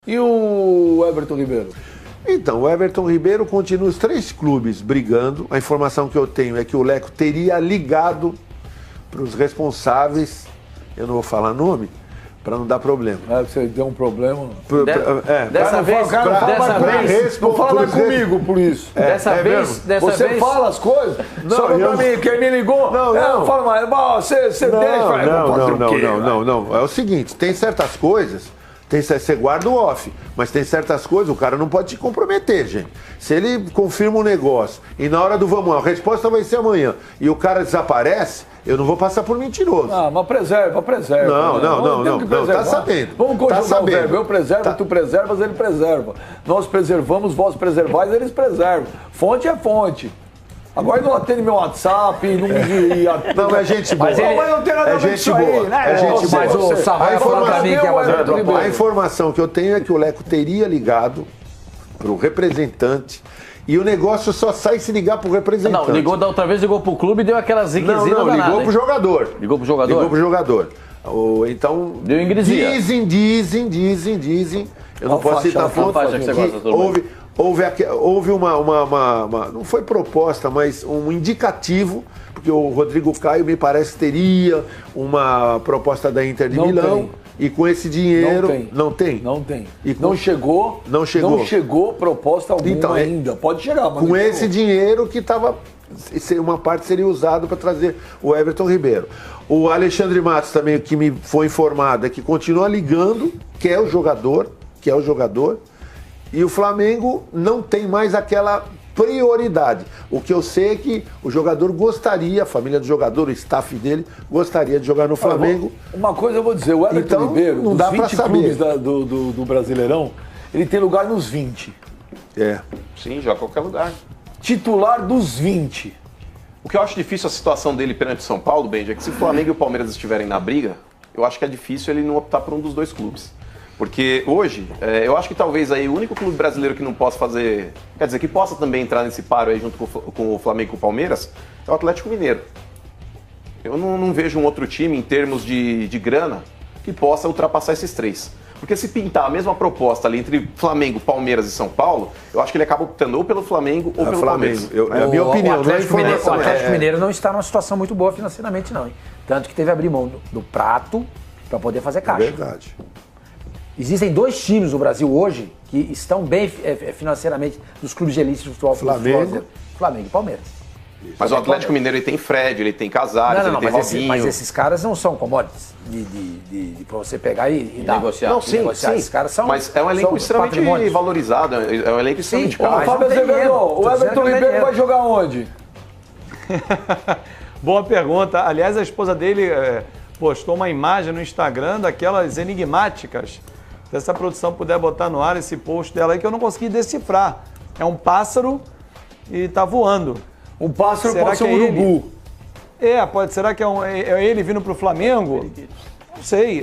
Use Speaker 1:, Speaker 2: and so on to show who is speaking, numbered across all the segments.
Speaker 1: E o Everton Ribeiro?
Speaker 2: Então, o Everton Ribeiro continua os 3 clubes brigando. A informação que eu tenho é que o Leco teria ligado para os responsáveis, eu não vou falar nome, para não dar problema.
Speaker 1: Você deu um problema?
Speaker 3: Dessa vez,
Speaker 1: não fala comigo por isso.
Speaker 3: Dessa vez,
Speaker 1: você fala as coisas?
Speaker 2: Não,
Speaker 1: só pra mim, quem me ligou?
Speaker 2: Não.
Speaker 1: Fala mais, você deixa.
Speaker 2: Não. É o seguinte, tem certas coisas, você guarda o off, mas tem certas coisas, o cara não pode te comprometer, gente. Se ele confirma um negócio e na hora do vamos lá, a resposta vai ser amanhã, e o cara desaparece, eu não vou passar por mentiroso.
Speaker 1: Mas preserva.
Speaker 2: Não, tá sabendo.
Speaker 1: Vamos conjugar o verbo. Eu preservo, tu preservas, ele preserva. Nós preservamos, vós preservais, eles preservam. Fonte é fonte. Agora ele não atende meu WhatsApp, não me...
Speaker 2: Não, é gente boa.
Speaker 1: Mas não tem nada a ver com isso aí, né?
Speaker 2: É gente boa.
Speaker 3: Mas o Sampaio falou pra mim que é mais
Speaker 2: A informação que eu tenho é que o Leco teria ligado pro representante e o negócio só sai se ligar pro representante.
Speaker 3: Não, ligou da outra vez, ligou pro clube e deu aquela ziquezinha.
Speaker 2: Não, ligou pro jogador.
Speaker 3: Ligou pro jogador?
Speaker 2: Ligou pro jogador. Então,
Speaker 3: deu ingresia.
Speaker 2: Dizem, eu não posso citar fonte, houve uma, não foi proposta, mas um indicativo, porque o Rodrigo Caio me parece teria uma proposta da Inter de Milão. E com esse dinheiro... Não tem. E
Speaker 1: não chegou proposta alguma então, ainda. Pode chegar, mas
Speaker 2: com esse dinheiro que estava... Uma parte seria usado para trazer o Everton Ribeiro. O Alexandre Matos também, que me foi informado, é que continua ligando, quer o jogador. E o Flamengo não tem mais aquela prioridade. O que eu sei é que o jogador gostaria, a família do jogador, o staff dele, gostaria de jogar no Flamengo.
Speaker 1: Uma coisa eu vou dizer, o Everton Ribeiro,
Speaker 2: não dá para saber.
Speaker 1: Clubes do Brasileirão, ele tem lugar nos 20.
Speaker 4: Sim, joga em qualquer lugar.
Speaker 1: Titular dos 20.
Speaker 4: O que eu acho difícil a situação dele perante o São Paulo, Benji, é que se o Flamengo e o Palmeiras estiverem na briga, eu acho que é difícil ele não optar por um dos 2 clubes. Porque hoje, eu acho que talvez aí o único clube brasileiro que não possa fazer, quer dizer, que possa também entrar nesse paro aí junto com o Flamengo e com o Palmeiras, é o Atlético Mineiro. Eu não vejo um outro time em termos de grana que possa ultrapassar esses 3. Porque se pintar a mesma proposta ali entre Flamengo, Palmeiras e São Paulo, eu acho que ele acaba optando ou pelo Flamengo ou pelo Palmeiras.
Speaker 2: É a minha opinião.
Speaker 3: O Atlético Mineiro não está numa situação muito boa financeiramente, não. Hein? Tanto que teve que abrir mão do prato para poder fazer caixa.
Speaker 2: Verdade.
Speaker 3: Existem 2 times no Brasil hoje que estão bem financeiramente dos clubes de elite do futebol. Flamengo e Palmeiras.
Speaker 4: Mas o Atlético Mineiro ele tem Fred, ele tem Casares, ele tem Robinho.
Speaker 3: Mas esses caras não são commodities pra você pegar e
Speaker 4: negociar. Não, sim.
Speaker 3: Esses caras são.
Speaker 4: Mas é um elenco extremamente valorizado, é um elenco extremamente caro.
Speaker 1: Fábio Azevedo, o Everton Ribeiro vai jogar onde?
Speaker 5: Boa pergunta. Aliás, a esposa dele postou uma imagem no Instagram daquelas enigmáticas. Se essa produção puder botar no ar esse post dela aí, que eu não consegui decifrar. É um pássaro e tá voando.
Speaker 1: Um pássaro pode ser um urubu.
Speaker 5: Será que é ele vindo pro Flamengo?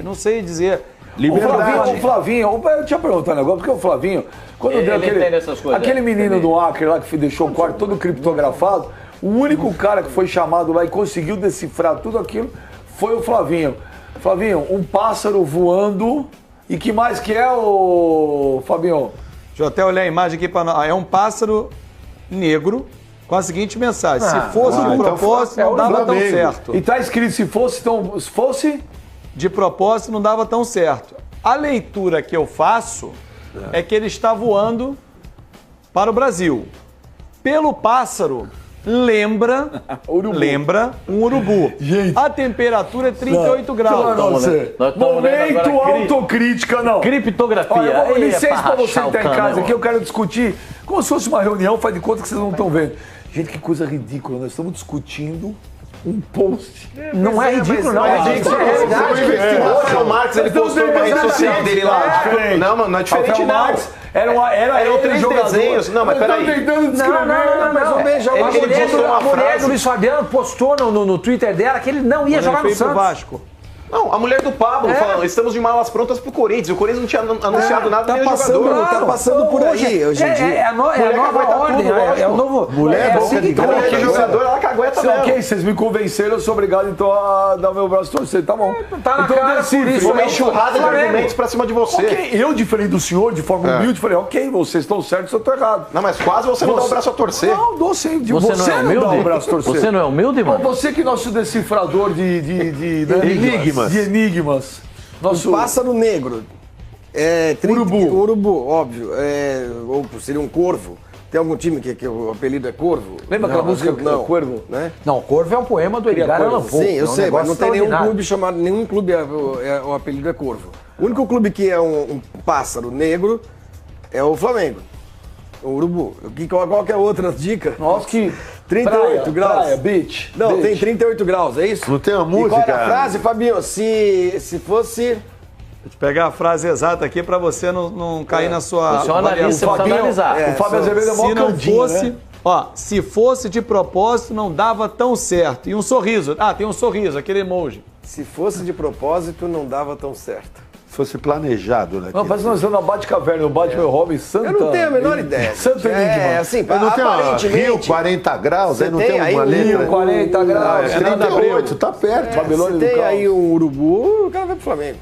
Speaker 5: Não sei dizer.
Speaker 1: O Flavinho, eu tinha perguntado um negócio, porque o Flavinho, quando deu aquele menino do Acre lá que deixou o quarto todo criptografado, o único cara que foi chamado lá e conseguiu decifrar tudo aquilo foi o Flavinho. Flavinho, um pássaro voando. E que mais que é, o Fabinho?
Speaker 5: Deixa eu até olhar a imagem aqui para nós. É um pássaro negro com a seguinte mensagem. Se fosse de propósito, não dava tão certo.
Speaker 1: E tá escrito, se fosse?
Speaker 5: De propósito, não dava tão certo. A leitura que eu faço é que ele está voando para o Brasil. Pelo pássaro, lembra um urubu.
Speaker 1: Gente,
Speaker 5: a temperatura é 38 graus.
Speaker 1: Momento autocrítica, não.
Speaker 3: Criptografia.
Speaker 1: Olha, licença pra você que tá em casa aqui, eu quero discutir, como se fosse uma reunião, faz de conta que vocês não estão vendo. Gente, que coisa ridícula, nós estamos discutindo um post.
Speaker 3: Não é ridículo, não.
Speaker 4: É verdade. O Marcos, ele postou na rede social dele lá. Não, mano, não é diferente, não.
Speaker 1: Eram
Speaker 4: 3 desenhos. Não, mas peraí.
Speaker 3: A mulher do Luiz Fabiano postou no Twitter dela que ele não ia jogar no Santos.
Speaker 5: Vasco.
Speaker 4: Não, a mulher do Pablo falando, estamos de malas prontas pro Corinthians. O Corinthians não tinha anunciado nada nem o jogador.
Speaker 3: Tá passando por aí hoje em dia. É a nova ordem, é o novo...
Speaker 2: Mulher boca de
Speaker 4: Mulher que jogador, ela cagueta mesmo.
Speaker 1: Ok, vocês me convenceram, eu sou obrigado então a dar meu braço a torcer, tá bom.
Speaker 3: Tá na
Speaker 1: então,
Speaker 3: cara por isso.
Speaker 4: Uma enxurrada de argumentos pra cima de você.
Speaker 1: Ok, eu, diferente do senhor, de forma humilde, falei, ok, vocês estão certos, eu tô errado.
Speaker 4: Não, mas quase você não dá o braço a torcer.
Speaker 1: Não, dou sim.
Speaker 6: Você não é
Speaker 1: dá o braço a torcer.
Speaker 6: Você não é humilde, mano?
Speaker 1: Você que é nosso decifrador de enigmas.
Speaker 7: Nosso pássaro negro. Urubu, óbvio. Ou seria um corvo. Tem algum time que o apelido é Corvo?
Speaker 1: Lembra aquela música
Speaker 7: não,
Speaker 1: Corvo?
Speaker 7: Né?
Speaker 3: Não, Corvo é um poema do Edgar Allan Poe.
Speaker 7: Sim, eu sei, mas não tem nenhum clube chamado... Nenhum clube, o apelido é Corvo. O único clube que é um pássaro negro é o Flamengo. O Urubu. Qual que é a outra dica?
Speaker 1: Nossa, que...
Speaker 7: 38 graus.
Speaker 1: Praia, beach.
Speaker 7: Não,
Speaker 1: beach.
Speaker 7: Tem 38 graus, é isso?
Speaker 2: Não tem uma música?
Speaker 7: E qual era a frase, Fabinho? Se fosse...
Speaker 5: Vou te pegar a frase exata aqui para você não cair na sua...
Speaker 6: Você analisa, você precisa analisar.
Speaker 1: O Fábio Azevedo é mó
Speaker 5: Se não
Speaker 1: cantinho,
Speaker 5: fosse...
Speaker 1: né?
Speaker 5: Ó, se fosse de propósito, não dava tão certo. E um sorriso. Ah, tem um sorriso, aquele emoji.
Speaker 7: Se fosse de propósito, não dava tão certo.
Speaker 2: Se fosse planejado, né?
Speaker 1: Não, parece que nós estamos na Bate-Caverna, o Batman Robin, Santa...
Speaker 7: Eu não tenho a menor ideia.
Speaker 1: Santa Enigma.
Speaker 7: Assim,
Speaker 2: Mas não tem
Speaker 7: aparentemente...
Speaker 2: Rio 40 graus, aí não tem
Speaker 7: aí
Speaker 2: uma
Speaker 7: um
Speaker 2: letra.
Speaker 1: Rio 40 graus.
Speaker 2: É 38, tá perto.
Speaker 1: Babilônia
Speaker 7: Se
Speaker 1: do
Speaker 7: tem
Speaker 1: caos.
Speaker 7: aí um Urubu, o cara vai pro Flamengo.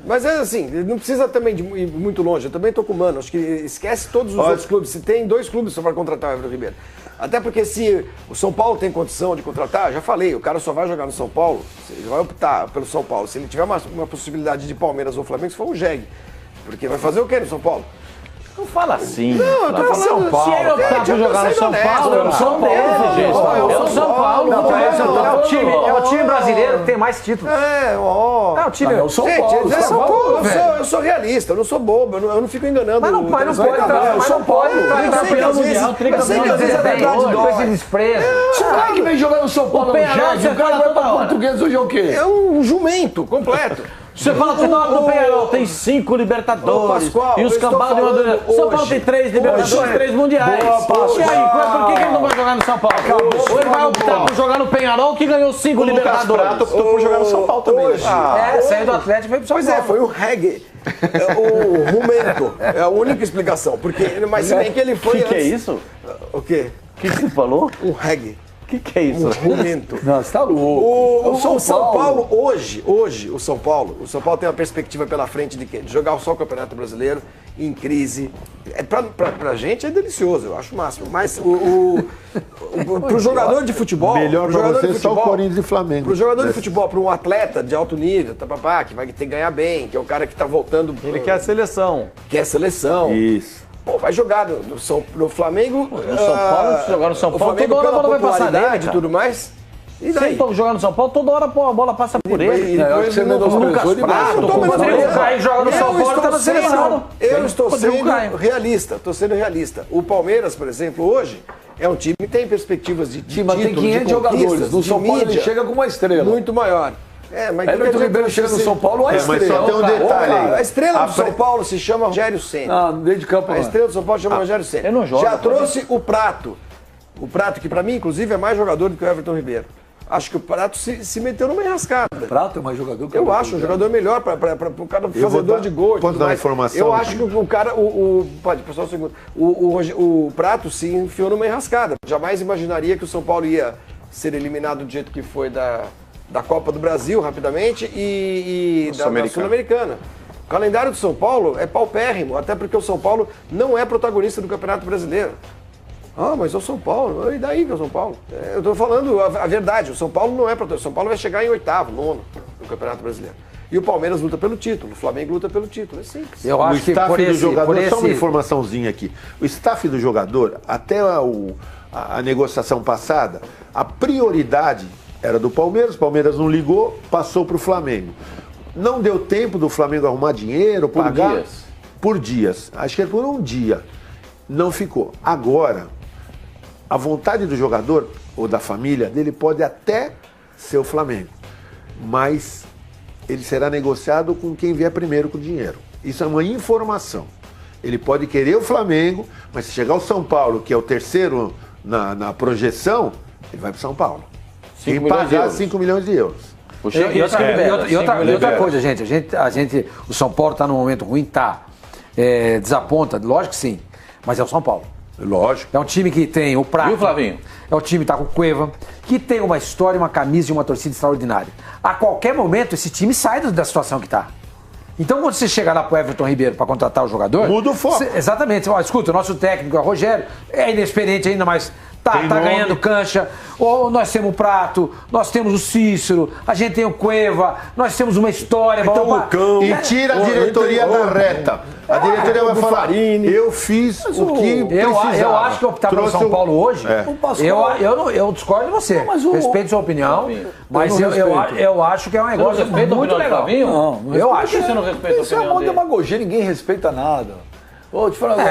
Speaker 7: Mas é assim, não precisa também de ir muito longe. Eu também tô com o Mano. Acho que esquece todos os outros clubes. Se tem 2 clubes só para contratar o Everton Ribeiro. Até porque se o São Paulo tem condição de contratar, já falei, o cara só vai jogar no São Paulo, ele vai optar pelo São Paulo. Se ele tiver uma possibilidade de Palmeiras ou Flamengo, se for o Jeg. Porque vai fazer o quê no São Paulo?
Speaker 6: Não fala assim.
Speaker 7: Não, eu tô falando
Speaker 6: São Paulo. Se ele optar por jogar no São Paulo, é o São Paulo. É o São Paulo.
Speaker 3: É o time brasileiro que tem mais títulos.
Speaker 7: É o time.
Speaker 1: É o São
Speaker 7: Gente,
Speaker 1: Paulo.
Speaker 7: é São
Speaker 1: Paulo,
Speaker 7: Paulo.
Speaker 1: velho.
Speaker 7: Eu sou realista, eu não sou bobo, eu não fico enganando.
Speaker 3: Mas não pode
Speaker 7: o
Speaker 3: São Paulo.
Speaker 7: campeão mundial,
Speaker 3: tricampeão mundial. Com esse desprezo.
Speaker 1: Se o cara que vem jogar no São Paulo é o Jorge, o cara vai pra Português hoje é o quê?
Speaker 7: É um jumento completo.
Speaker 6: Você fala toda hora do Penharol, tem 5 Libertadores.
Speaker 7: Pascoal,
Speaker 6: E os cambalados de Madureira. São Paulo tem 3 Libertadores, 3 Mundiais.
Speaker 1: Boa, Pascoal.
Speaker 6: E aí, por que ele não vai jogar no São Paulo? Ou ele vai optar por jogar no Penharol, que ganhou 5 Libertadores.
Speaker 4: Prato optou por jogar no São Paulo também.
Speaker 3: Saiu do Atlético e veio pro São Paulo.
Speaker 7: Pois é, foi um reggae. O rumento. É a única explicação. Mas se bem que ele foi
Speaker 6: O que é
Speaker 7: antes.
Speaker 6: isso?
Speaker 7: O quê?
Speaker 6: O que você falou?
Speaker 7: Um reggae.
Speaker 6: O que é isso?
Speaker 7: Um rumento.
Speaker 1: Não, você tá louco.
Speaker 7: O São Paulo, hoje, o São Paulo tem uma perspectiva pela frente de quê? De jogar só o Campeonato Brasileiro em crise. Pra gente é delicioso, eu acho o máximo. Mas pro jogador de futebol...
Speaker 2: Melhor pra você só o Corinthians e Flamengo.
Speaker 7: Pro jogador de futebol, para um atleta de alto nível, que vai ter que ganhar bem, que é o cara que tá voltando...
Speaker 5: Ele quer a seleção.
Speaker 7: Quer a seleção.
Speaker 2: Isso.
Speaker 7: Pô, vai jogar no Flamengo...
Speaker 6: No São Paulo, se jogar no São Paulo,
Speaker 7: Flamengo,
Speaker 6: toda hora a
Speaker 7: pela
Speaker 6: bola vai passar dele,
Speaker 7: popularidade e
Speaker 6: cara.
Speaker 7: tudo mais... E
Speaker 6: Se
Speaker 7: daí?
Speaker 6: ele jogar no São Paulo, toda hora a bola passa por ele.
Speaker 1: Eu acho que você menosprezou demais.
Speaker 7: Não tô menosprezando.
Speaker 3: O Caio joga no São Paulo, tá na seleção.
Speaker 7: Eu estou
Speaker 3: Rodrigo
Speaker 7: sendo
Speaker 3: Caio.
Speaker 7: realista, O Palmeiras, por exemplo, hoje, é um time que tem perspectivas de
Speaker 1: Sim, mas tem
Speaker 7: título, de
Speaker 1: 500 jogadores.
Speaker 7: conquistas,
Speaker 1: No
Speaker 7: de
Speaker 1: São Paulo ele
Speaker 7: mídia
Speaker 1: chega com uma estrela.
Speaker 7: muito maior. Mas
Speaker 1: Everton Ribeiro chega no São Paulo, a
Speaker 2: Mas só
Speaker 1: estrela.
Speaker 2: tem um detalhe aí.
Speaker 7: A estrela do São Paulo se chama Rogério Ceni.
Speaker 1: Dentro de campo.
Speaker 7: A estrela do São Paulo se chama Rogério Ceni.
Speaker 6: eu não jogo,
Speaker 7: Já trouxe o Prato. O Prato, que pra mim, inclusive, é mais jogador do que o Everton Ribeiro. Acho que o Prato se meteu numa enrascada.
Speaker 1: Prato é mais jogador que
Speaker 7: Eu acho um jogador melhor para o cara fazedor de gol.
Speaker 2: Posso dar uma informação?
Speaker 7: Eu acho que o cara, pode, só um segundo. O Prato se enfiou numa enrascada. Jamais imaginaria que o São Paulo ia ser eliminado do jeito que foi da Copa do Brasil rapidamente e da Sul-Americana. O calendário do São Paulo é paupérrimo, até porque o São Paulo não é protagonista do Campeonato Brasileiro. Mas é o São Paulo. E daí que é o São Paulo? Eu estou falando a verdade. O São Paulo não é protagonista. O São Paulo vai chegar em 8º, 9º no Campeonato Brasileiro. E o Palmeiras luta pelo título, o Flamengo luta pelo título. É simples.
Speaker 3: Eu
Speaker 2: O
Speaker 3: acho que
Speaker 2: staff do jogador, só uma informaçãozinha aqui. O staff do jogador, até a negociação passada, a prioridade era do Palmeiras. O Palmeiras não ligou, passou para o Flamengo. Não deu tempo do Flamengo arrumar dinheiro, pagar.
Speaker 6: Dias.
Speaker 2: Por dias. Acho que é por um dia. Não ficou. Agora, a vontade do jogador ou da família dele pode até ser o Flamengo, mas ele será negociado com quem vier primeiro com o dinheiro. Isso é uma informação. Ele pode querer o Flamengo, mas se chegar o São Paulo, que é o terceiro na projeção, ele vai para o São Paulo. Quem pagar 5 milhões de euros.
Speaker 3: E outra coisa, gente, o São Paulo está num momento ruim, desaponta, lógico que sim, mas é o São Paulo.
Speaker 2: Lógico.
Speaker 3: É um time que tem o Prato.
Speaker 6: E o Flavinho?
Speaker 3: É um time que tá com o Cueva, que tem uma história, uma camisa e uma torcida extraordinária. A qualquer momento, esse time sai da situação que tá. Então, quando você chega lá pro Everton Ribeiro para contratar o jogador...
Speaker 2: Muda o foco.
Speaker 3: Exatamente. Ó, escuta, o nosso técnico, o Rogério, é inexperiente ainda, mas tá ganhando cancha. Ou nós temos o Prato, nós temos o Cícero, a gente tem o Cueva, nós temos uma história...
Speaker 2: E tira a diretoria da reta. A diretoria vai falar, eu fiz o que precisava.
Speaker 3: Eu acho que optar pelo São Paulo hoje, eu discordo de você. Respeito sua opinião, mas eu acho que é um negócio muito legal.
Speaker 6: Não, eu acho que você não respeita a opinião dele. Isso é uma
Speaker 1: demagogia, ninguém respeita nada.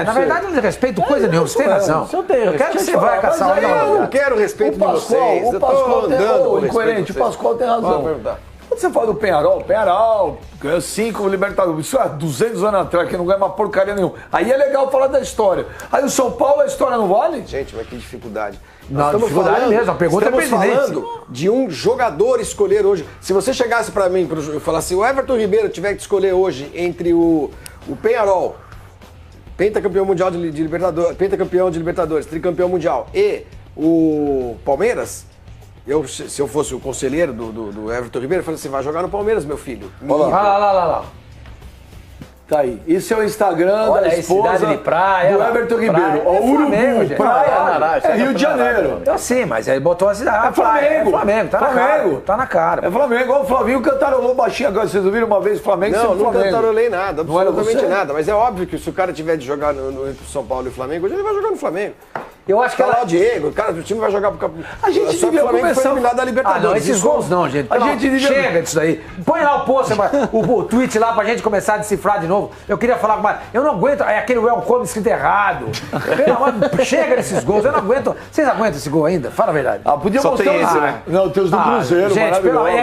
Speaker 3: Na verdade, eu não respeito coisa nenhuma, você tem razão. Eu quero que você vai caçar
Speaker 7: eu não quero respeito de vocês.
Speaker 1: O Pascoal tem incoerente, o Pascoal tem razão. Quando você fala do Penharol ganhou 5 Libertadores, isso é 200 anos atrás, que não ganha uma porcaria nenhuma. Aí é legal falar da história. Aí o São Paulo, a história não vale?
Speaker 7: Gente, mas que dificuldade.
Speaker 3: Não, dificuldade mesmo, a pergunta é pertinente.
Speaker 7: Estamos falando de um jogador escolher hoje. Se você chegasse pra mim e falasse, o Everton Ribeiro tiver que escolher hoje entre o Penharol, pentacampeão mundial de Libertadores, pentacampeão de Libertadores, tricampeão mundial, e o Palmeiras, se eu fosse o conselheiro do Everton Ribeiro, eu falei assim, vai jogar no Palmeiras, meu filho.
Speaker 3: Olha lá.
Speaker 1: Tá aí. Isso é o Instagram da esposa
Speaker 3: cidade de praia,
Speaker 1: do Everton Ribeiro.
Speaker 3: Urubu,
Speaker 1: praia, é Rio de Janeiro.
Speaker 3: Eu sei, mas aí botou a cidade.
Speaker 1: É Flamengo.
Speaker 3: É Flamengo, tá na cara. Tá na cara.
Speaker 1: É Flamengo. O Flavinho cantarolou baixinho agora. Vocês ouviram uma vez o Flamengo?
Speaker 7: Não, não
Speaker 1: Flamengo.
Speaker 7: cantarolei nada, absolutamente nada. Mas é óbvio que se o cara tiver de jogar entre São Paulo e o Flamengo, hoje ele vai jogar no Flamengo.
Speaker 3: Eu acho que
Speaker 7: o Diego, o cara do time vai jogar pro
Speaker 1: A gente devia começar a
Speaker 7: eliminado da Libertadores.
Speaker 3: Não, esses gols não, gente. Chega disso aí. Põe lá o post, o tweet lá pra gente começar a decifrar de novo. Eu queria falar com mais. Eu não aguento. É aquele welcome escrito errado. Chega desses gols. Eu não aguento. Vocês aguentam esse gol ainda? Fala a verdade.
Speaker 1: Podia mostrar esse, né? Não, tem os do Cruzeiro.
Speaker 3: Gente,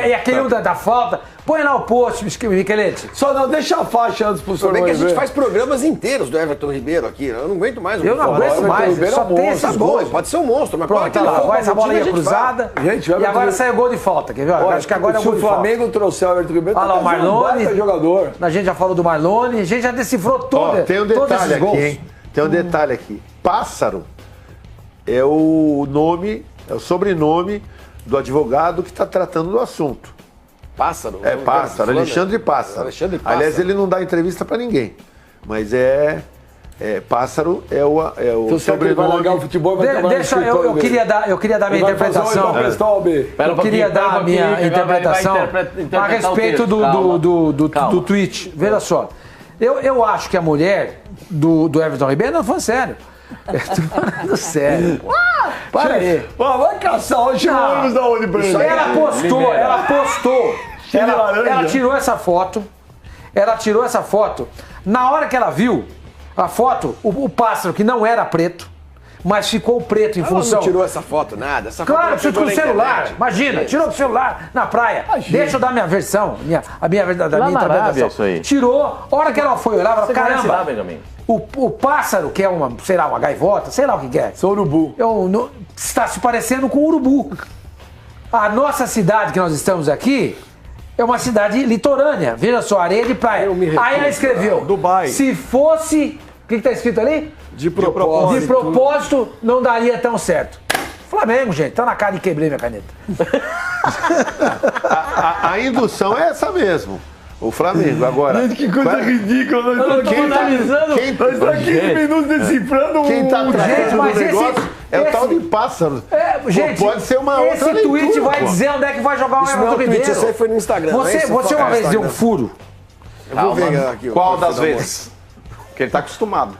Speaker 3: e aquele da falta. Põe lá o post, Michelete.
Speaker 1: Só não deixa a faixa antes pro senhor.
Speaker 7: Bem que a gente faz programas inteiros do Everton Ribeiro aqui. Eu não aguento mais.
Speaker 3: Eu não aguento mais. Só tem esses gols.
Speaker 7: Pode ser um monstro, mas
Speaker 3: pronto, tá lá. Agora essa bola aí cruzada.
Speaker 1: Gente,
Speaker 3: e agora sai o gol de falta. Quer ver? Acho que agora é o gol de falta.
Speaker 1: Se o Flamengo trouxer o Everton Ribeiro,
Speaker 3: olha lá o Marlone.
Speaker 1: Jogador.
Speaker 3: A gente já falou do Marlone. A gente já decifrou todos
Speaker 2: tem um detalhe aqui, hein? Tem um detalhe aqui. Pássaro é o nome, é o sobrenome do advogado que está tratando do assunto.
Speaker 7: Pássaro?
Speaker 2: É Pássaro, Alexandre Pássaro. Aliás, ele não dá entrevista para ninguém, mas Pássaro é o sobrenome.
Speaker 1: Vai largar o futebol,
Speaker 3: eu queria dar minha interpretação. Eu queria dar a minha interpretação a respeito do tweet. Veja só. Eu acho que a mulher do Everton Ribeiro, não, falando sério. Eu tô falando sério. Para aí.
Speaker 1: Vai caçar hoje o ônibus da onde pra ele?
Speaker 3: Ela postou. Ela tirou essa foto. Na hora que ela viu a foto, o pássaro, que não era preto, mas ficou preto em função.
Speaker 7: Ela não tirou essa foto, nada.
Speaker 3: Claro, tirou com o celular. Imagina, tirou com o celular na praia. Deixa eu dar minha versão, a minha interpretação.
Speaker 6: Isso aí.
Speaker 3: Tirou, a hora que ela foi olhar, ela falou, caramba. O pássaro, que é uma gaivota, sei lá o que é.
Speaker 1: Sou urubu.
Speaker 3: Está se parecendo com o urubu. A nossa cidade que nós estamos aqui é uma cidade litorânea. Veja só, areia de praia. Aí ela escreveu,
Speaker 5: Dubai.
Speaker 3: Se fosse... O que está escrito ali?
Speaker 5: De propósito.
Speaker 3: De propósito, não daria tão certo. Flamengo, gente. Tá na cara e quebrei minha caneta.
Speaker 2: A indução é essa mesmo. O Flamengo, agora.
Speaker 1: Gente, que coisa ridícula. Nós estamos analisando. Nós estamos 15 minutos decifrando
Speaker 2: quem tá tratando do negócio é o tal de Pássaro.
Speaker 3: Gente,
Speaker 2: pode ser uma outra
Speaker 3: leitura. Esse tweet vai
Speaker 2: pô.
Speaker 3: dizer onde é que vai jogar o Everton Ribeiro.
Speaker 7: Isso aí foi no Instagram.
Speaker 3: Você uma vez deu um furo.
Speaker 7: Eu vou ver aqui.
Speaker 4: Qual das vezes? Porque ele tá acostumado.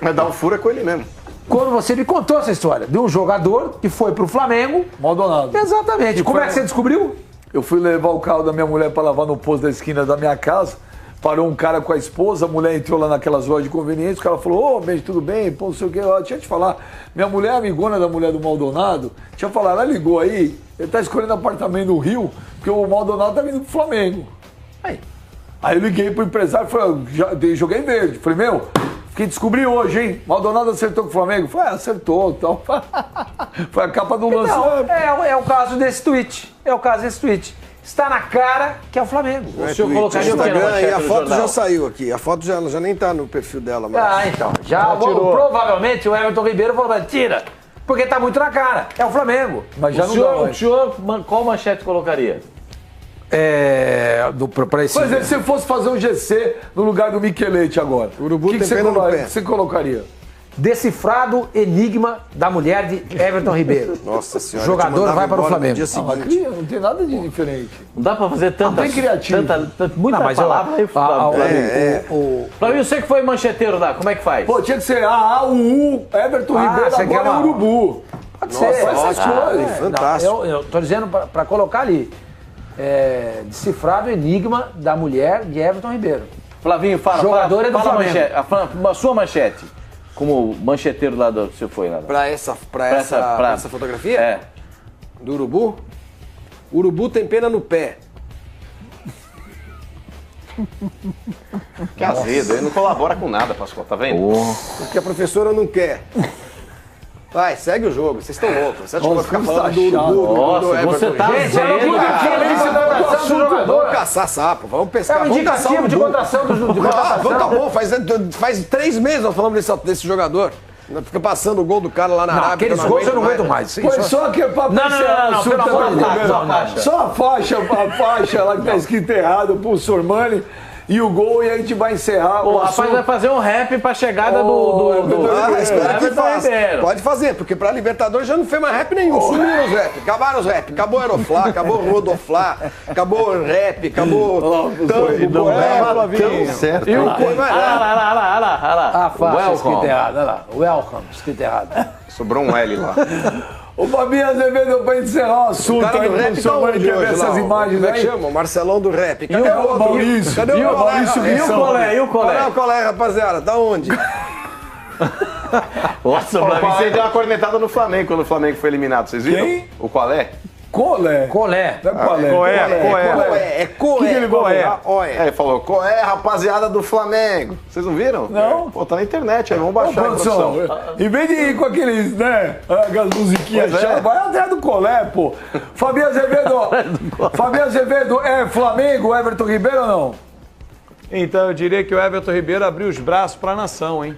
Speaker 4: Mas dar um furo é com ele mesmo.
Speaker 3: Quando você me contou essa história de um jogador que foi pro Flamengo.
Speaker 1: Maldonado.
Speaker 3: Exatamente. Como é que você descobriu?
Speaker 1: Eu fui levar o carro da minha mulher para lavar no posto da esquina da minha casa. Parou um cara com a esposa, a mulher entrou lá naquelas lojas de conveniência, o cara falou, beijo, tudo bem? Pô, não sei o que, deixa eu te falar. Minha mulher, amigona da mulher do Maldonado, deixa eu falar, ela ligou aí, ele tá escolhendo apartamento no Rio, porque o Maldonado tá vindo pro Flamengo. Aí eu liguei pro empresário e falei, joguei verde. Falei, Que descobri hoje, hein? Maldonado acertou com o Flamengo? Foi, acertou. Então. Foi a capa do lance.
Speaker 3: É o caso desse tweet. É o caso desse tweet. Está na cara que é o Flamengo.
Speaker 7: O senhor colocaria o Instagram e a foto já saiu aqui. A foto já nem tá no perfil dela. Mas...
Speaker 3: então. Já provavelmente o Everton Ribeiro falou, tira. Porque tá muito na cara. É o Flamengo.
Speaker 6: Mas já o senhor, qual manchete colocaria?
Speaker 1: Por exemplo, se você fosse fazer um GC no lugar do Micheletti agora,
Speaker 7: o Urubu tem pena no pé.
Speaker 1: Você colocaria?
Speaker 3: Decifrado enigma da mulher de Everton Ribeiro.
Speaker 7: Nossa senhora.
Speaker 3: Jogador vai para o Flamengo.
Speaker 1: Não tem nada de diferente.
Speaker 6: Não dá para fazer tanta...
Speaker 1: Não tem criativo.
Speaker 6: Muita palavra aí. Flavinho, você que foi mancheteiro lá, como é que faz?
Speaker 1: Pô, tinha que ser U, Everton Ribeiro, agora é Urubu.
Speaker 3: Pode ser.
Speaker 7: Fantástico.
Speaker 3: Eu tô dizendo para colocar ali. Decifrado enigma da mulher de Everton Ribeiro.
Speaker 6: Flavinho,
Speaker 3: Jogador é do Flamengo.
Speaker 6: A sua manchete. Como mancheteiro lá do você foi lá.
Speaker 7: Pra essa fotografia?
Speaker 6: É.
Speaker 7: Do Urubu? Urubu tem pena no pé.
Speaker 4: Que azedo, ele não colabora com nada, Pascoal, tá vendo?
Speaker 7: Porque a professora não quer. Vai, segue o jogo, vocês estão loucos. Você acha que vai ficar falando do Urubu, do Everton?
Speaker 6: Você tá
Speaker 7: Vamos caçar sapo, vamos pescar.
Speaker 3: É um indicativo de contratação do
Speaker 7: tá bom, faz 3 meses nós falamos desse jogador. Fica passando o gol do cara lá na Arábia.
Speaker 3: Aqueles gols eu não aguento mais.
Speaker 1: Foi só que pra
Speaker 6: não, pelo amor de Deus.
Speaker 1: Só a faixa lá que tá escrito errado pro Sormani. E o gol, e a gente vai encerrar.
Speaker 6: O rapaz vai fazer um rap pra chegada do
Speaker 7: espero que faça. Pode fazer, porque pra Libertadores já não fez mais rap nenhum. Sumiram os rap, acabaram os rap. Acabou o Aeroflá, acabou o Rodoflá, acabou o rap, acabou o Tambo.
Speaker 2: Certo.
Speaker 6: E o olha lá.
Speaker 3: A faixa escrita errada, olha lá. Welcome, escrito errado.
Speaker 4: Sobrou um L lá.
Speaker 1: Ô, Fabinho Azevedo, pra encerrar o assunto,
Speaker 7: aí,
Speaker 1: o Sormani quer ver essas imagens
Speaker 7: aí. Como é que chama? O Marcelão do rap. Cadê o
Speaker 1: Maurício?
Speaker 7: Cadê o
Speaker 1: Maurício?
Speaker 6: E o Colé?
Speaker 7: O Colé, rapaziada, tá onde?
Speaker 4: Nossa, o Flavinho deu uma cornetada no Flamengo quando o Flamengo foi eliminado, vocês viram?
Speaker 1: Quem?
Speaker 4: O Colé?
Speaker 1: Colé.
Speaker 3: Colé.
Speaker 7: É Coé.
Speaker 4: Ele falou, Coé, rapaziada do Flamengo. Vocês não viram?
Speaker 1: Não.
Speaker 4: Pô, tá na internet aí, vamos baixar a produção.
Speaker 1: Em vez de ir com aqueles, né, aquelas musiquinhas chatas, vai atrás do Colé, pô. Fabinho Azevedo, é Flamengo, Everton Ribeiro ou não?
Speaker 5: Então, eu diria que o Everton Ribeiro abriu os braços para a nação, hein?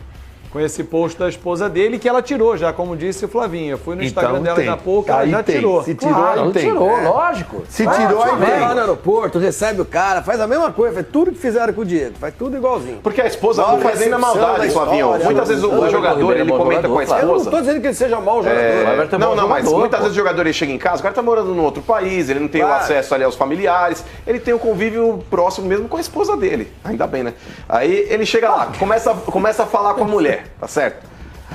Speaker 5: Com esse post da esposa dele, que ela tirou já, como disse o Flavinho. Eu fui no Instagram dela daqui a pouco, ela já tirou.
Speaker 2: Se tirou, aí tem.
Speaker 3: Lógico.
Speaker 2: Se tirou, aí
Speaker 7: Vai
Speaker 2: tem.
Speaker 7: lá no aeroporto, recebe o cara, faz a mesma coisa, faz tudo que fizeram com o Diego, faz tudo igualzinho.
Speaker 4: Porque a esposa não faz nem na maldade, Flavinho. Muitas vezes o jogador, ele comenta com a esposa.
Speaker 7: Eu não tô dizendo que ele seja mau jogador.
Speaker 4: Não, mas muitas vezes o jogador ele chega em casa, o cara tá morando num outro país, ele não tem o acesso ali aos familiares, ele tem um convívio próximo mesmo com a esposa dele. Ainda bem, né? Aí ele chega lá, começa a falar com a mulher, tá certo?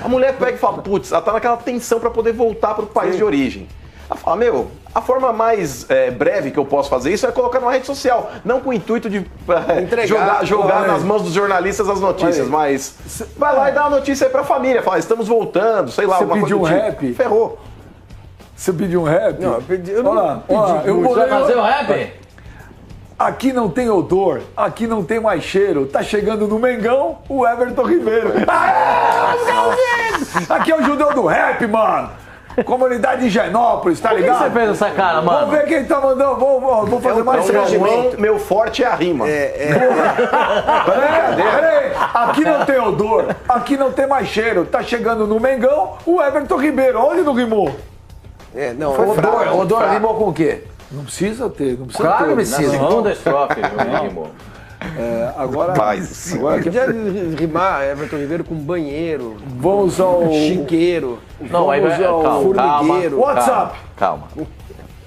Speaker 4: A mulher pega e fala, putz, ela tá naquela tensão pra poder voltar pro país de origem. Ela fala, a forma mais breve que eu posso fazer isso é colocar numa rede social, não com o intuito de jogar nas mãos dos jornalistas as notícias, mas vai lá e dá uma notícia aí pra família, fala, estamos voltando, sei lá, alguma coisa do tipo.
Speaker 1: Você pediu um rap?
Speaker 4: Ferrou.
Speaker 1: Você pediu um rap?
Speaker 7: Não, eu
Speaker 1: não pedi.
Speaker 6: Eu vou fazer o rap?
Speaker 1: Aqui não tem odor, aqui não tem mais cheiro. Tá chegando no Mengão, o Everton Ribeiro. Aqui é o judeu do rap, mano. Comunidade de Higienópolis, tá ligado?
Speaker 6: Por que você fez essa cara, mano?
Speaker 1: Vamos ver quem tá mandando. Vou fazer mais
Speaker 4: meu forte é a rima.
Speaker 1: Peraí. Aqui não tem odor, aqui não tem mais cheiro. Tá chegando no Mengão, o Everton Ribeiro. Onde não rimou?
Speaker 3: Odor rimou com o quê?
Speaker 1: Não precisa ter, não precisa
Speaker 3: claro
Speaker 1: ter.
Speaker 3: Que precisa.
Speaker 6: Na segunda estrofe, rimou.
Speaker 1: Agora
Speaker 7: podia rimar Everton Ribeiro com banheiro.
Speaker 1: Vamos ao
Speaker 7: chiqueiro.
Speaker 6: Não, aí vai
Speaker 7: formigueiro.
Speaker 1: WhatsApp.
Speaker 6: Calma.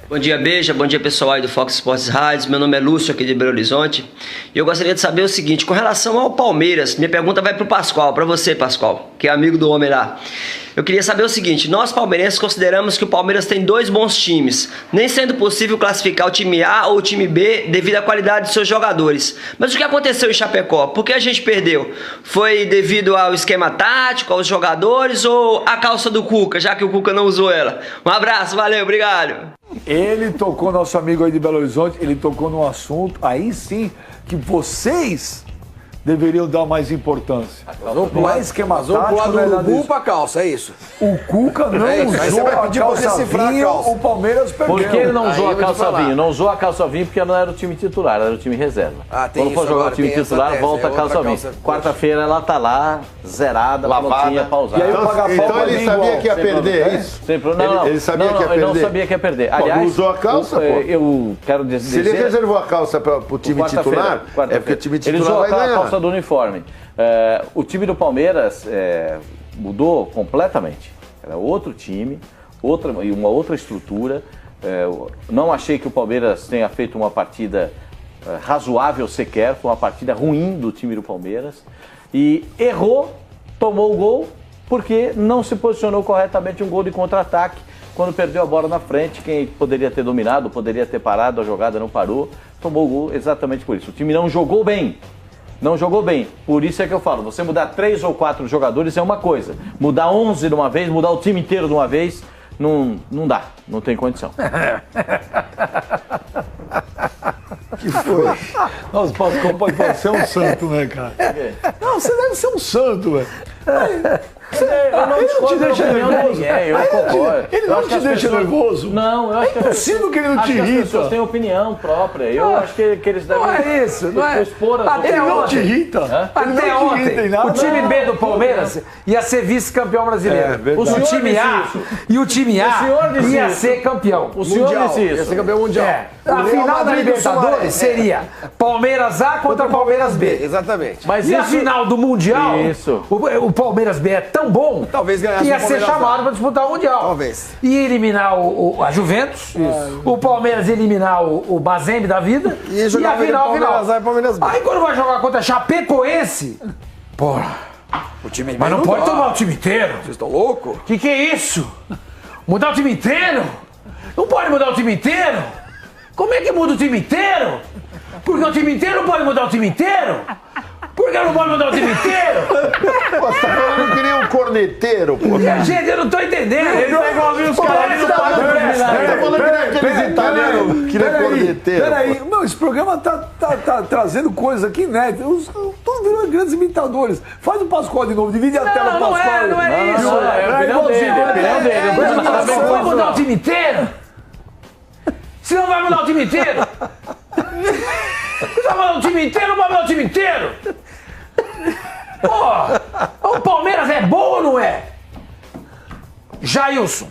Speaker 8: Bom dia, Beija. Bom dia, pessoal aí do Fox Sports Rádios. Meu nome é Lúcio, aqui de Belo Horizonte. E eu gostaria de saber o seguinte, com relação ao Palmeiras, minha pergunta vai pro Pascoal, para você, Pascoal, que é amigo do homem lá. Eu queria saber o seguinte, nós palmeirenses consideramos que o Palmeiras tem 2 bons times, nem sendo possível classificar o time A ou o time B devido à qualidade de seus jogadores. Mas o que aconteceu em Chapecó? Por que a gente perdeu? Foi devido ao esquema tático, aos jogadores ou à calça do Cuca, já que o Cuca não usou ela? Um abraço, valeu, obrigado.
Speaker 1: Ele tocou, nosso amigo aí de Belo Horizonte, ele tocou num assunto, aí sim, que vocês deveriam dar mais importância. Não é esquema tático,
Speaker 7: vamos pular do urubu pra calça, é isso.
Speaker 1: O Cuca não usou a calça vinho, o Palmeiras perdeu.
Speaker 6: Por que ele não usou a calça vinho? Não usou a calça vinho porque não era o time titular, era o time reserva. Quando for jogar o time titular, volta a calça vinho. Quarta-feira ela tá lá, zerada, lavada, pausada.
Speaker 2: Então ele sabia que ia perder, é isso?
Speaker 6: Ele sabia que ia perder? Ele não sabia que ia perder. Aliás,
Speaker 2: usou a calça, pô.
Speaker 6: Eu quero dizer...
Speaker 2: Se ele reservou a calça pro time titular, é porque o time titular vai ganhar.
Speaker 6: Ele usou a calça do uniforme. O time do Palmeiras mudou completamente. Era outro time, uma outra estrutura. Não achei que o Palmeiras tenha feito uma partida razoável sequer, foi uma partida ruim do time do Palmeiras. E errou, tomou o gol, porque não se posicionou corretamente um gol de contra-ataque. Quando perdeu a bola na frente, quem poderia ter dominado, poderia ter parado, a jogada não parou, tomou o gol exatamente por isso. O time não jogou bem. Não jogou bem. Por isso é que eu falo, você mudar 3 ou 4 jogadores é uma coisa. Mudar 11 de uma vez, mudar o time inteiro de uma vez, não dá. Não tem condição.
Speaker 1: Que foi? Nossa, Pascoal pode ser um santo, né, cara? Não, você deve ser um santo, velho. Ele não te deixa nervoso.
Speaker 6: Eu concordo.
Speaker 1: Ele não te deixa nervoso.
Speaker 6: Não, eu acho que
Speaker 1: é impossível que ele não te irrita.
Speaker 6: As pessoas têm opinião própria. Eu acho que eles devem.
Speaker 3: Não é isso, não é?
Speaker 1: Ele não te irrita.
Speaker 3: Até ontem, o time B do Palmeiras ia ser vice-campeão brasileiro. O time A e o time A ia ser campeão.
Speaker 6: O senhor disse isso.
Speaker 7: Ia ser campeão mundial.
Speaker 3: A final da Libertadores seria Palmeiras A contra Palmeiras B.
Speaker 7: Exatamente.
Speaker 3: E a final do Mundial, o Palmeiras B é tão bom que ia ser chamado para disputar o Mundial.
Speaker 7: Talvez.
Speaker 3: E eliminar a Juventus, o Palmeiras eliminar o Mazembe da vida e a final. Aí quando vai jogar contra a Chapecoense, porra,
Speaker 7: o time
Speaker 3: mas não pode tomar o time inteiro.
Speaker 7: Vocês estão loucos?
Speaker 3: Que é isso? Mudar o time inteiro? Não pode mudar o time inteiro? Como é que muda o time inteiro? Porque o time inteiro não pode mudar o time inteiro? Por que não pode mudar o time inteiro?
Speaker 2: Você tá falando que nem um corneteiro, pô.
Speaker 3: Gente, eu não tô entendendo.
Speaker 6: Ele tá igualzinho os caras do Parque do
Speaker 2: Você tá falando que nem aqueles italianos que nem corneteiro.
Speaker 1: Peraí, esse programa tá trazendo coisas aqui inéditas. Todos virando grandes imitadores. Faz o Pascoal de novo, divide a tela do Pascoal.
Speaker 3: Não é isso.
Speaker 6: É opinião dele.
Speaker 3: Não vai mudar o time inteiro? Se não vai mudar o time inteiro? Você vai mudar o time inteiro ou vai mudar o time inteiro? Pô, o Palmeiras é bom ou não é? Jailson,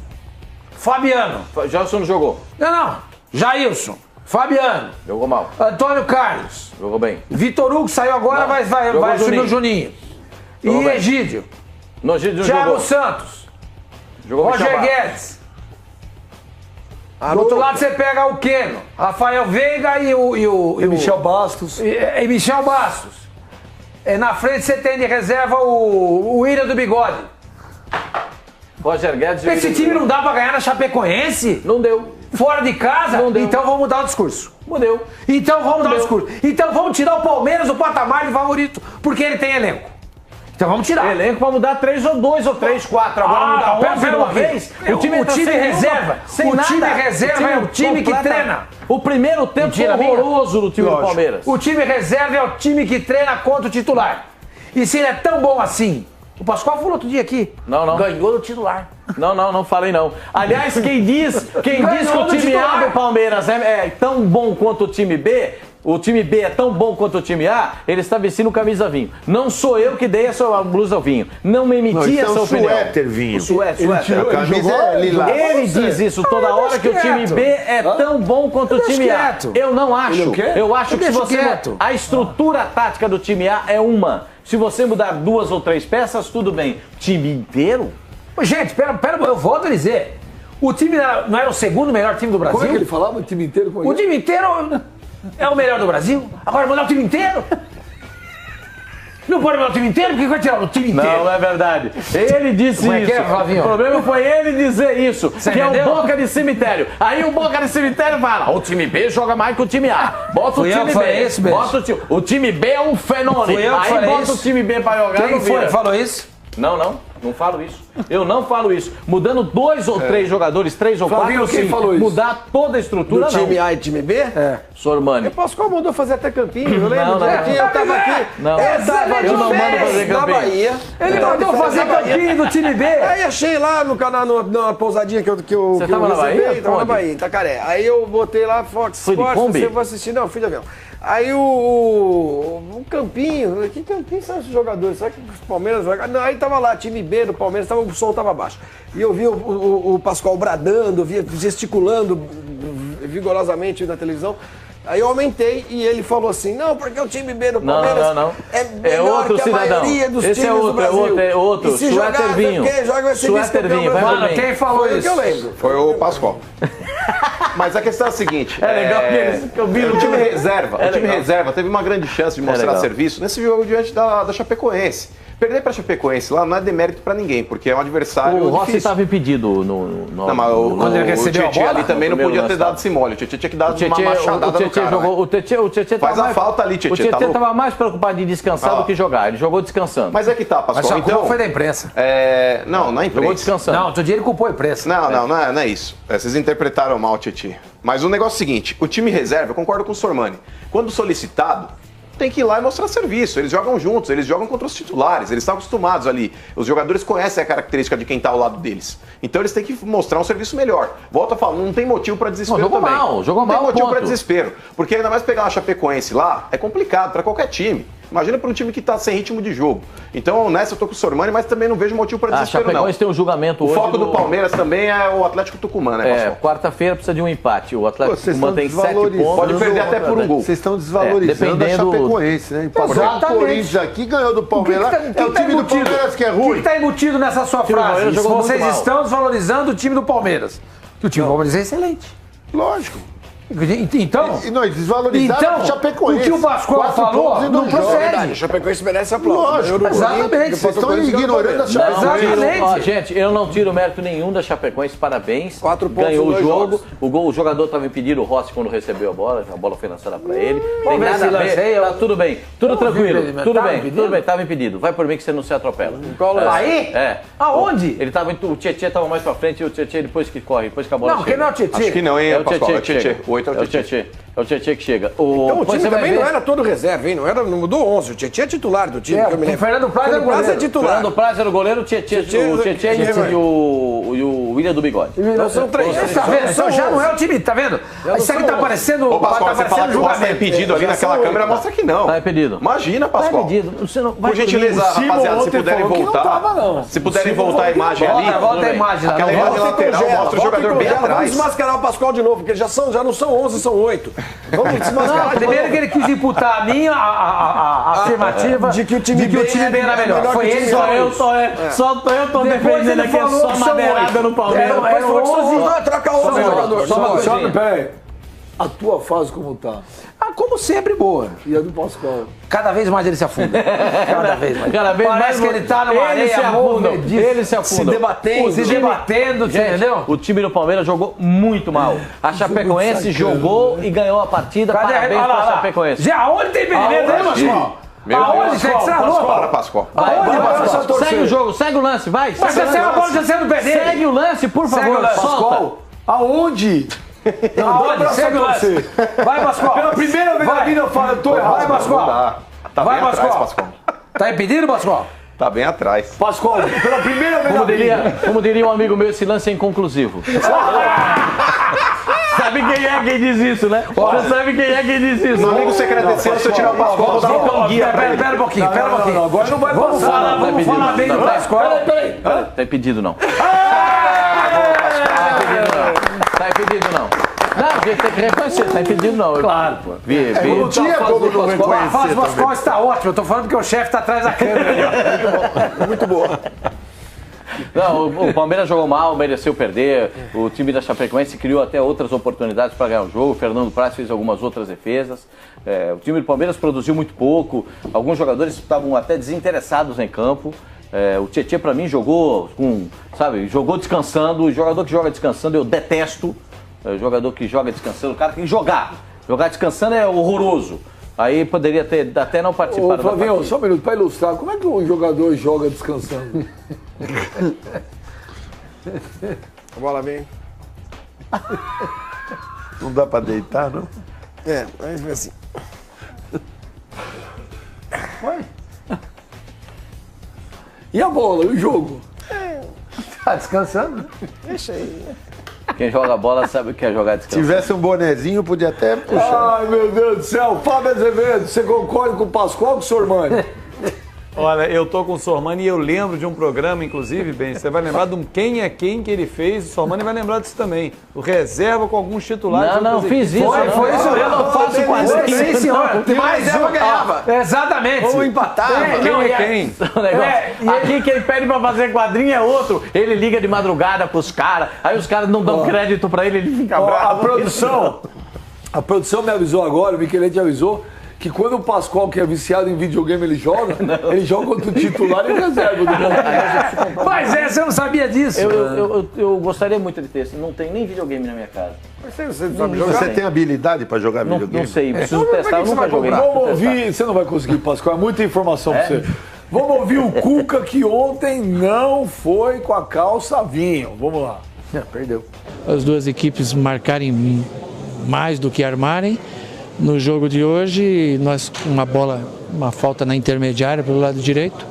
Speaker 3: Fabiano.
Speaker 6: Jailson não jogou.
Speaker 3: Não. Jailson, Fabiano.
Speaker 6: Jogou mal.
Speaker 3: Antônio Carlos.
Speaker 6: Jogou bem.
Speaker 3: Vitor Hugo saiu agora, vai subir o Juninho. E Egídio. Thiago Santos.
Speaker 6: Jogou
Speaker 3: Roger Guedes. Do outro lado você pega o Keno, Rafael Veiga e
Speaker 1: Michel Bastos.
Speaker 3: E Michel Bastos. Na frente você tem de reserva o William do Bigode.
Speaker 6: Roger Guedes.
Speaker 3: Esse time não dá pra ganhar na Chapecoense?
Speaker 6: Não deu.
Speaker 3: Fora de casa?
Speaker 6: Não deu.
Speaker 3: Então vamos mudar o discurso.
Speaker 6: Mudeu.
Speaker 3: Então vamos mudar o discurso. Então vamos tirar o Palmeiras do patamar de favorito, porque ele tem elenco. Então vamos tirar.
Speaker 6: Elenco pra mudar 3 ou 2 ou 3, 4. Agora mudar 11 de uma vez.
Speaker 3: O time reserva. O time reserva é o time que treina.
Speaker 6: O primeiro tempo foi horroroso do time do Palmeiras.
Speaker 3: O time reserva é o time que treina contra o titular. E se ele é tão bom assim, o Pascoal falou outro dia aqui.
Speaker 6: Não.
Speaker 3: Ganhou do titular.
Speaker 6: Não falei não. Aliás, quem diz que o time A do Palmeiras é tão bom quanto o time B, o time B é tão bom quanto o time A, ele está vestindo camisa vinho. Não sou eu que dei essa blusa ao vinho. Não me emiti essa opinião.
Speaker 2: Suéter vinho.
Speaker 6: O suéter.
Speaker 2: A camisa é lilás.
Speaker 6: Ele diz isso toda hora que o time B é tão bom quanto o time A. Eu não acho. Eu acho que se você... A estrutura tática do time A é uma. Se você mudar 2 ou 3 peças, tudo bem. Time inteiro?
Speaker 3: Gente, pera, eu volto a dizer. O time não era o segundo melhor time do Brasil?
Speaker 1: Como é que ele falava? O time inteiro?
Speaker 3: O time inteiro é o melhor do Brasil? Agora mudar o time inteiro? Não pode mudar o time inteiro? Por que vai tirar o time inteiro?
Speaker 6: Não é verdade. Ele disse isso. O problema foi ele dizer isso. Você entendeu? É o boca de cemitério. Aí o boca de cemitério fala: o time B joga mais que o time A. Bota o time B. Bota o time B é um fenômeno. Aí bota o time B pra jogar.
Speaker 3: Quem foi que falou isso?
Speaker 6: Não. Não falo isso. Eu não falo isso. Mudando 2 ou 3 jogadores, 3 ou 4, sim. Mudar toda a estrutura,
Speaker 7: do time A e time B?
Speaker 6: Sormani.
Speaker 7: O Pascoal mandou fazer até campinho, eu lembro.
Speaker 6: Eu tava aqui.
Speaker 7: Eu tava
Speaker 6: mando fazer
Speaker 7: na
Speaker 6: campinho.
Speaker 7: Bahia.
Speaker 3: Ele mandou fazer campinho do time B.
Speaker 7: Aí achei lá no canal, na pousadinha que eu
Speaker 6: Você tava na Bahia?
Speaker 7: Tava na Bahia, em Itacaré. Aí eu botei lá, Fox Sports, você vai assistir. Não, fui de avião. Aí o Campinho, que Campinho são esses jogadores? Será que o Palmeiras vai... Não, aí tava lá, time B do Palmeiras, o som tava baixo. E eu vi o Pascoal bradando, gesticulando vigorosamente na televisão. Aí eu aumentei e ele falou assim, não, porque o time B do Palmeiras é melhor
Speaker 6: outro
Speaker 7: que a
Speaker 6: cidadão.
Speaker 7: maioria dos
Speaker 6: Esse
Speaker 7: times do Brasil.
Speaker 6: É outro.
Speaker 7: E se jogar, quem joga vai ser vice-campeão brasileiro.
Speaker 3: Quem falou isso?
Speaker 7: Que eu lembro.
Speaker 4: Foi o Pascoal. Mas a questão é a seguinte.
Speaker 6: Legal que eu vi
Speaker 4: o time reserva teve uma grande chance de mostrar serviço nesse jogo diante da Chapecoense. Perder pra Chapecoense lá não é demérito pra ninguém, porque é um adversário.
Speaker 6: O Rossi estava impedido no
Speaker 4: não, mas quando ele recebeu a bola ali também não podia ter dado esse mole. O Tietchan tinha que dar uma machadada no cara.
Speaker 6: O Tietchan
Speaker 4: faz a falta ali, Tietchan.
Speaker 6: O Tietchan estava mais preocupado em descansar do que jogar. Ele jogou descansando.
Speaker 4: Mas é que tá, Pascoal.
Speaker 3: Mas então foi da imprensa.
Speaker 4: Não, na imprensa.
Speaker 6: Jogou descansando.
Speaker 3: Não, outro dia ele culpou a imprensa.
Speaker 4: Não é isso. Vocês interpretaram mal o Tietchan. Mas o negócio é o seguinte, o time reserva, eu concordo com o Sormani. Quando solicitado, tem que ir lá e mostrar serviço. Eles jogam juntos, eles jogam contra os titulares, eles estão acostumados ali. Os jogadores conhecem a característica de quem está ao lado deles. Então eles têm que mostrar um serviço melhor. Volto a falar, não tem motivo para desespero também.
Speaker 6: Jogou mal.
Speaker 4: Não tem motivo para desespero. Porque ainda mais pegar uma Chapecoense lá, é complicado para qualquer time. Imagina para um time que está sem ritmo de jogo. Então, nessa eu tô com o Sormani, mas também não vejo motivo para desespero, não. A
Speaker 6: Chapecoense tem um julgamento hoje.
Speaker 4: O foco do Palmeiras também é o Atlético Tucumã, né, Pascoal?
Speaker 6: Quarta-feira precisa de um empate. O Atlético Tucumã tem 7 pontos.
Speaker 4: Pode perder até por um gol.
Speaker 2: Vocês estão desvalorizando a Chapecoense, né? O Corinthians aqui ganhou do Palmeiras. É o time do Palmeiras que é ruim.
Speaker 3: O que está embutido nessa sua frase? Vocês estão desvalorizando o time do Palmeiras. Que o time do Palmeiras é excelente.
Speaker 2: Lógico.
Speaker 3: Então,
Speaker 2: desvalorizaram o Chapecoense.
Speaker 3: O que o Pascoal falou não procede.
Speaker 7: O Chapecoense merece aplauso.
Speaker 3: Exatamente.
Speaker 2: Vocês estão ignorando a Chapecoense.
Speaker 6: Gente, eu não tiro mérito nenhum da Chapecoense, parabéns.
Speaker 7: 4 pontos.
Speaker 6: Ganhou o jogo. O jogador estava impedido, o Rossi, quando recebeu a bola foi lançada para ele. Tem nada a ver. Tá tudo bem, tudo tranquilo. Tudo bem, estava impedido. Vai por mim que você não se atropela.
Speaker 3: Aí? Aonde?
Speaker 6: O Tietchan estava mais pra frente e o Tietchan depois que corre, depois que a bola chega.
Speaker 3: Não, quem não é o Tietchan?
Speaker 4: Acho que não, hein, Pascoal?
Speaker 6: É o Tietchan. É o Tietchan que chega.
Speaker 7: Então o time também não era todo reserva, hein? Não mudou 11. O Tietchan é titular do time.
Speaker 3: O Fernando Praz era o goleiro.
Speaker 6: Fernando Praz era o goleiro, o Tietchan e o William do Bigode.
Speaker 7: Então são 3.
Speaker 3: Tá vendo? Então já não é o time, tá vendo? Isso aqui tá parecendo.
Speaker 4: Ô, Pascoal, você fala que o Rossi tá impedido ali naquela câmera, mostra que não.
Speaker 6: Tá impedido.
Speaker 4: Imagina, Pascoal.
Speaker 6: Tá impedido.
Speaker 4: Por gentileza, rapaziada, se puderem voltar. Se puderem voltar a imagem ali.
Speaker 3: Volta a imagem lá.
Speaker 4: Aquela imagem lateral mostra o jogador bem atrás.
Speaker 7: Vamos desmascarar o Pascoal de novo, porque já não são 11, são 8. Vamos desmascarar.
Speaker 3: Primeiro que ele quis imputar a minha afirmativa
Speaker 7: de que o time
Speaker 3: B era melhor. Foi ele.
Speaker 6: Só eu tô defendendo aqui, é só madeirada no Palmeiras.
Speaker 7: Depois falou que vocês troca 11 jogadores.
Speaker 1: Peraí. A tua fase como tá?
Speaker 3: Como sempre, boa.
Speaker 1: E a do Pascoal?
Speaker 3: Cada vez mais ele se afunda. Cada vez mais. Parece que ele tá numa areia
Speaker 6: ele se afunda.
Speaker 3: Se debatendo, entendeu?
Speaker 6: O time do Palmeiras jogou muito mal. A Chapecoense jogou e ganhou a partida. Parabéns pra Chapecoense.
Speaker 3: Aonde tem impedimento aí, Pascoal? Aonde você está louco?
Speaker 4: Pascoal.
Speaker 6: Segue o jogo, segue o lance, vai.
Speaker 3: Mas você é uma bola já sendo perder.
Speaker 6: Segue o lance, por favor.
Speaker 1: Pascoal, aonde?
Speaker 3: Aonde? Segue o lance. Vai, Pascoal.
Speaker 1: Pela primeira vez na vida eu falo, eu tô errado.
Speaker 3: Vai, Pascoal.
Speaker 4: Vai, Pascoal.
Speaker 3: Tá impedido, Pascoal?
Speaker 4: Tá bem atrás.
Speaker 1: Pascoal, pela primeira vez na vida.
Speaker 6: Como diria um amigo meu, esse lance é inconclusivo. Sabe quem é quem diz isso, né? Você sabe quem é quem diz isso.
Speaker 4: Meu amigo secretário, se eu tirar o Pascoal, vou dar um guia pra ele.
Speaker 3: Pera um pouquinho.
Speaker 1: Agora não vai passar.
Speaker 3: Vamos falar bem do Pascoal.
Speaker 6: Peraí. Tá impedido, não. Tá impedido, não. Não, a gente tem que reconhecer, tá impedido não.
Speaker 3: Claro, pô.
Speaker 1: Não tinha como não reconhecer.
Speaker 3: A fase do Pascoal está ótima. Eu tô falando que o chefe tá atrás da câmera.
Speaker 7: Muito boa.
Speaker 6: Não, o Palmeiras jogou mal, mereceu perder. O time da Chapecoense criou até outras oportunidades para ganhar o jogo. O Fernando Praz fez algumas outras defesas. O time do Palmeiras produziu muito pouco. Alguns jogadores estavam até desinteressados em campo. O Tietchan, para mim, jogou jogou descansando. O jogador que joga descansando eu detesto. O jogador que joga descansando, o cara tem que jogar. Jogar descansando é horroroso. Aí poderia ter até não participado.
Speaker 1: Flavinho, só um minuto, para ilustrar, como é que um jogador joga descansando?
Speaker 7: A bola vem.
Speaker 2: Não dá pra deitar, não?
Speaker 7: É, aí vem assim.
Speaker 1: Vai. E a bola, e o jogo?
Speaker 3: Tá descansando?
Speaker 7: Deixa aí.
Speaker 6: Quem joga bola sabe o que é jogar
Speaker 2: Se
Speaker 6: descansado.
Speaker 2: tivesse um bonezinho, podia até puxar.
Speaker 1: Ai, meu Deus do céu. Fábio Azevedo, você concorda com o Pascoal ou com o Sormani?
Speaker 5: Olha, eu tô com o Sormani e eu lembro de um programa, inclusive, bem, você vai lembrar de um Quem é Quem que ele fez, o Sormani vai lembrar disso também. O reserva com alguns titulares.
Speaker 6: Não, fiz isso.
Speaker 3: Foi isso.
Speaker 6: Eu não faço quadrinho.
Speaker 3: Sim, senhor.
Speaker 7: Mas ela ganhava.
Speaker 3: Exatamente.
Speaker 7: Ou empatava.
Speaker 5: Quem é quem?
Speaker 6: Aqui quem pede pra fazer quadrinho é outro. Ele liga de madrugada pros caras, aí os caras não dão crédito pra ele, ele fica bravo.
Speaker 1: A produção me avisou agora, o Michelete avisou, que quando o Pascoal, que é viciado em videogame, ele joga contra o titular e reserva do mundo.
Speaker 3: Mas você não sabia disso.
Speaker 6: Eu gostaria muito de ter, não tem nem videogame na minha casa.
Speaker 2: Você tem habilidade pra jogar videogame?
Speaker 6: Não sei, preciso testar, eu nunca joguei.
Speaker 1: Vamos ouvir, você não vai conseguir, Pascoal, é muita informação pra você. Vamos ouvir o Cuca, que ontem não foi com a calça vinho. Vamos lá.
Speaker 3: Perdeu.
Speaker 9: As duas equipes marcarem mais do que armarem. No jogo de hoje, nós uma falta na intermediária pelo lado direito.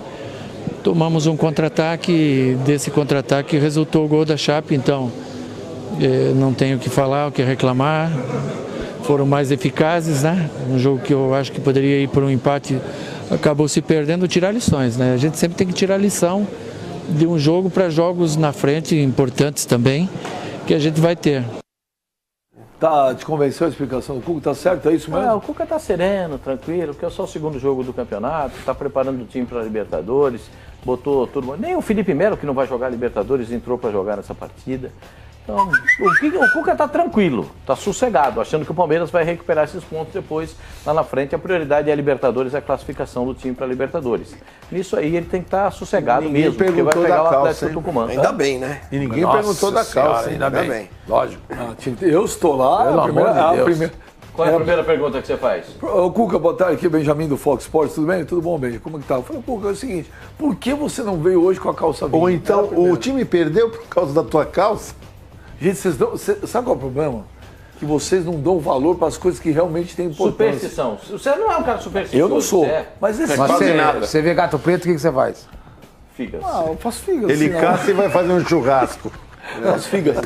Speaker 9: Tomamos um contra-ataque, desse contra-ataque resultou o gol da Chape, então não tenho o que falar, o que reclamar. Foram mais eficazes, né? Um jogo que eu acho que poderia ir por um empate, acabou se perdendo, tirar lições, né? A gente sempre tem que tirar lição de um jogo para jogos na frente, importantes também, que a gente vai ter.
Speaker 1: Tá, te convenceu a explicação do Cuca? Tá certo? É isso mesmo?
Speaker 6: O Cuca tá sereno, tranquilo, porque é só o segundo jogo do campeonato, tá preparando o time para a Libertadores, botou turma. Nem o Felipe Melo, que não vai jogar Libertadores, entrou para jogar nessa partida. Então, o Cuca tá tranquilo, tá sossegado, achando que o Palmeiras vai recuperar esses pontos depois, lá na frente. A prioridade é a Libertadores, é a classificação do time para a Libertadores. Nisso aí ele tem que estar sossegado mesmo, porque vai pegar o Atlético Tucumã.
Speaker 7: Ainda bem, né?
Speaker 2: E ninguém perguntou da calça,
Speaker 7: ainda bem.
Speaker 1: Lógico. Eu estou lá.
Speaker 3: Pelo amor de Deus.
Speaker 6: Qual é a primeira pergunta que você faz?
Speaker 1: Ô, Cuca, boa tarde, aqui Benjamin do Fox Sports, tudo bem? Tudo bom, Benjamin? Como é que tá? Eu falei, Cuca, é o seguinte, por que você não veio hoje com a calça vinho?
Speaker 2: Ou então, o time perdeu por causa da tua calça?
Speaker 1: Gente, sabe qual é o problema? Que vocês não dão valor para as coisas que realmente têm importância.
Speaker 6: Superstição. Você não é um cara supersticioso.
Speaker 1: Eu não sou. Mas
Speaker 3: Você vê gato preto, o que você faz?
Speaker 6: Figas.
Speaker 1: eu faço figas.
Speaker 2: Ele caça e vai fazer um churrasco.
Speaker 1: Eu faço figas.